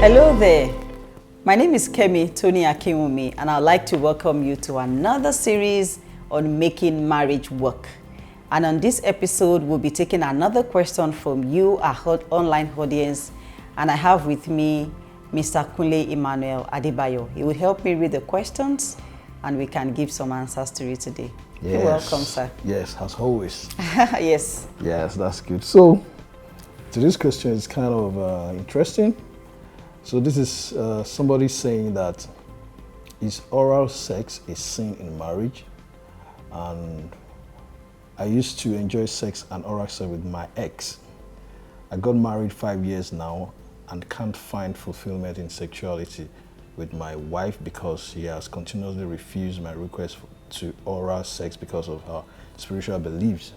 Hello there. My name is Kemi Tony Akinwumi, and I'd like to welcome you to another series on making marriage work. And on this episode, we'll be taking another question from you, our online audience. And I have with me Mr. Kunle Emmanuel Adebayo. He will help me read the questions and we can give some answers to you today. Yes. You're welcome, sir. Yes, as always. Yes. Yes, that's good. So, today's question is kind of interesting. So this is somebody saying that is oral sex a sin in marriage? And I used to enjoy sex and oral sex with my ex. I got married 5 years now and can't find fulfillment in sexuality with my wife because she has continuously refused my request to oral sex because of her spiritual beliefs.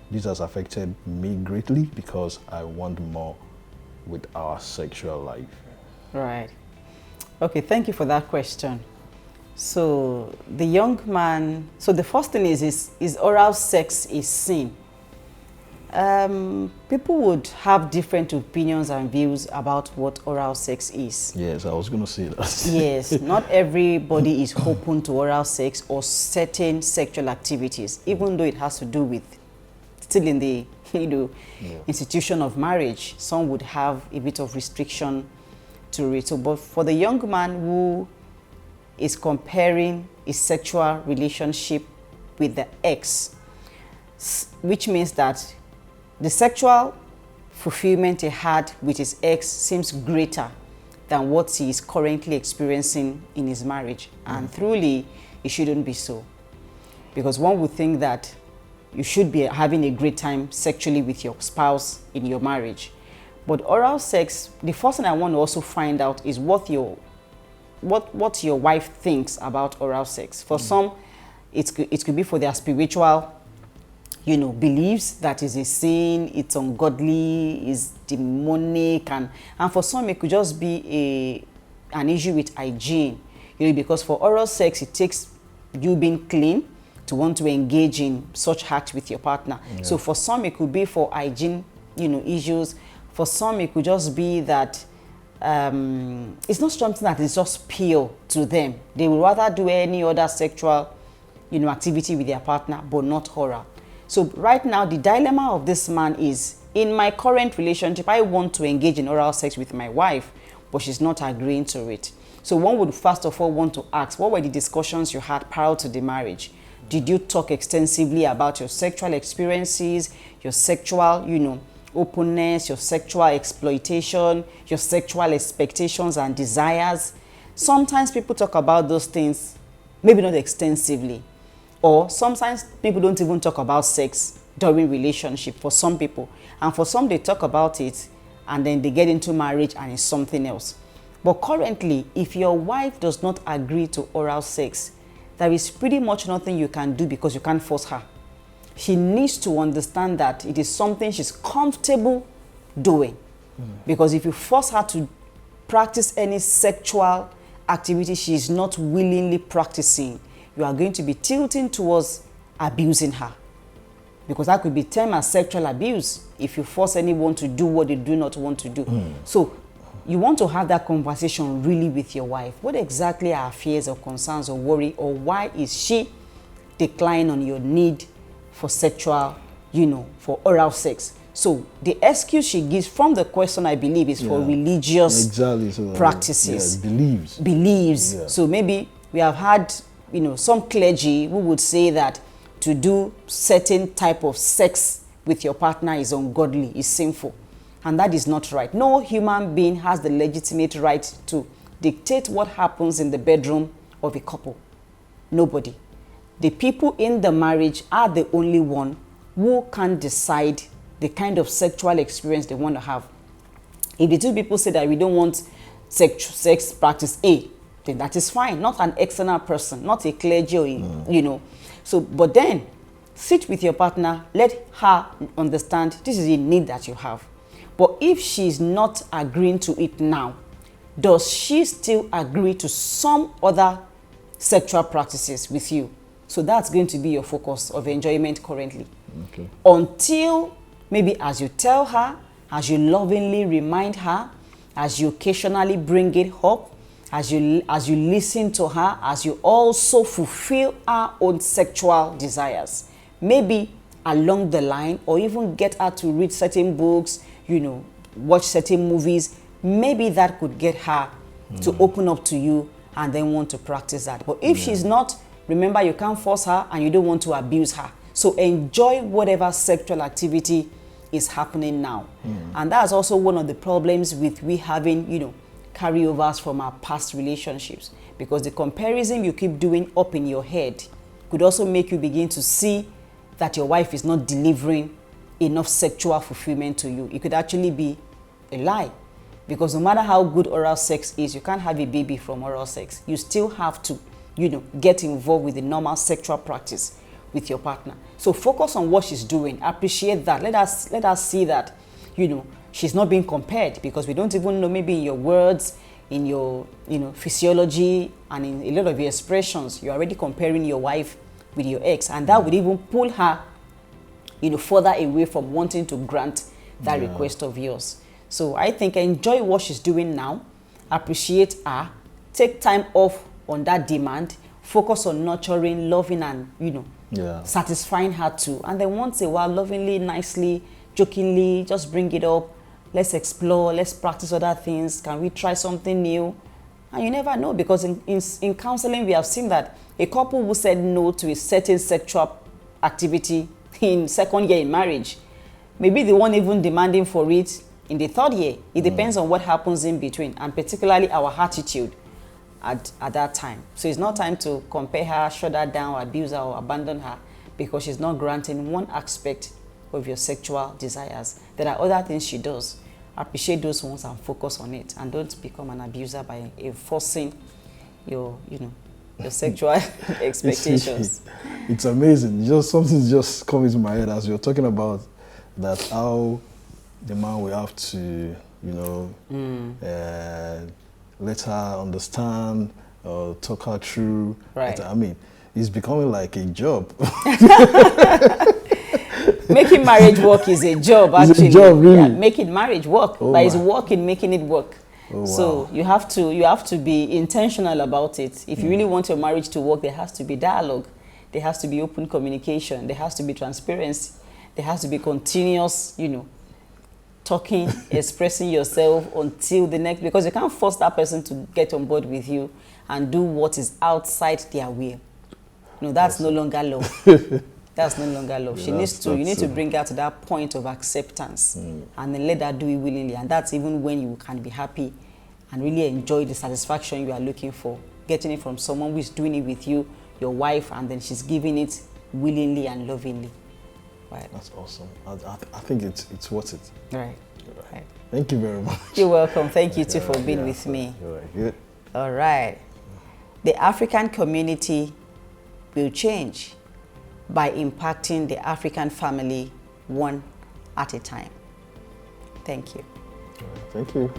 This has affected me greatly because I want more with our sexual life. Right. Okay, thank you for that question. So the young man, so the first thing is oral sex a sin? People would have different opinions and views about what oral sex is. Yes, I was going to say that. Yes, not everybody is open to oral sex or certain sexual activities, even though it has to do with still in the institution of marriage. Some would have a bit of restriction to it. So, but for the young man who is comparing his sexual relationship with the ex, which means that the sexual fulfillment he had with his ex seems greater than what he is currently experiencing in his marriage. And truly, it shouldn't be so. Because one would think that you should be having a great time sexually with your spouse in your marriage. But oral sex, the first thing I want to also find out is what your wife thinks about oral sex. For some, it could be for their spiritual, beliefs that is a sin, it's ungodly, it's demonic, and for some it could just be an issue with hygiene. Because for oral sex, it takes you being clean to want to engage in such acts with your partner. Yeah. So for some, it could be for hygiene, issues. For some, it could just be that it's not something that is just pure to them. They would rather do any other sexual, activity with their partner, but not oral. So right now, the dilemma of this man is, in my current relationship, I want to engage in oral sex with my wife, but she's not agreeing to it. So one would first of all want to ask, what were the discussions you had prior to the marriage? Did you talk extensively about your sexual experiences, your sexual, openness, your sexual exploitation, your sexual expectations and desires? Sometimes people talk about those things, maybe not extensively. Or sometimes people don't even talk about sex during relationship for some people. And for some, they talk about it and then they get into marriage and it's something else. But currently, if your wife does not agree to oral sex, there is pretty much nothing you can do because you can't force her. She needs to understand that it is something she's comfortable doing. Because if you force her to practice any sexual activity she is not willingly practicing, you are going to be tilting towards abusing her. Because that could be termed as sexual abuse if you force anyone to do what they do not want to do. So you want to have that conversation really with your wife. What exactly are her fears or concerns or worry, or why is she declining on your need for sexual, for oral sex? So the excuse she gives from the question, I believe, is for religious practices. Beliefs. Yeah. So maybe we have had, some clergy who would say that to do certain type of sex with your partner is ungodly, is sinful. And that is not right. No human being has the legitimate right to dictate what happens in the bedroom of a couple. Nobody. The people in the marriage are the only one who can decide the kind of sexual experience they want to have. If the two people say that we don't want sex practice A, then that is fine. Not an external person, not a clergy or So, but then sit with your partner, let her understand this is a need that you have. But if she's not agreeing to it now, does she still agree to some other sexual practices with you? So that's going to be your focus of enjoyment currently. Okay. Until maybe as you tell her, as you lovingly remind her, as you occasionally bring it up, as you listen to her, as you also fulfill her own sexual desires. Maybe along the line, or even get her to read certain books, you know, watch certain movies. Maybe that could get her to open up to you and then want to practice that. But if she's not, remember, you can't force her and you don't want to abuse her. So enjoy whatever sexual activity is happening now. And that's also one of the problems with we having, you know, carryovers from our past relationships, because the comparison you keep doing up in your head could also make you begin to see that your wife is not delivering enough sexual fulfillment to you. It could actually be a lie, because no matter how good oral sex is, you can't have a baby from oral sex. You still have to, you know, get involved with the normal sexual practice with your partner. So focus on what she's doing, appreciate that. Let us see that, you know, she's not being compared, because we don't even know, maybe in your words, in your, you know, physiology, and in a lot of your expressions, you're already comparing your wife with your ex, and that would even pull her, you know, further away from wanting to grant that request of yours. So I think enjoy what she's doing now, appreciate her, take time off on that demand, focus on nurturing, loving, and, you know, satisfying her too. And then once in a while, lovingly, nicely, jokingly, just bring it up. Let's explore, let's practice other things. Can we try something new? And you never know, because in counseling, we have seen that a couple who said no to a certain sexual activity in second year in marriage, maybe the one even demanding for it in the third year. It depends on what happens in between, and particularly our attitude at that time. So it's not time to compare her, shut her down, abuse her, or abandon her because she's not granting one aspect of your sexual desires. There are other things she does. Appreciate those ones and focus on it, and don't become an abuser by enforcing your, you know, your sexual expectations. It's amazing. Just something just comes into my head as you're talking about that, how the man will have to, you know, let her understand, talk her through. Right. I mean, it's becoming like a job. Making marriage work is a job, actually. It's a job, really. Yeah, making marriage work, but it's work in making it work. Oh, wow. So you have to be intentional about it. If you really want your marriage to work, there has to be dialogue, there has to be open communication, there has to be transparency, there has to be continuous, you know, talking, expressing yourself until the next, because you can't force that person to get on board with you and do what is outside their will. No, that's no longer love. That's no longer love. You need to bring her to that point of acceptance, and then let her do it willingly. And that's even when you can be happy and really enjoy the satisfaction you are looking for, getting it from someone who is doing it with you, your wife, and then she's giving it willingly and lovingly. Right. That's awesome. I think it's worth it. Right. Right. Thank you very much. You're welcome. Thank you too for being with me. You're right. Good. All right. The African community will change by impacting the African family one at a time. Thank you. Thank you.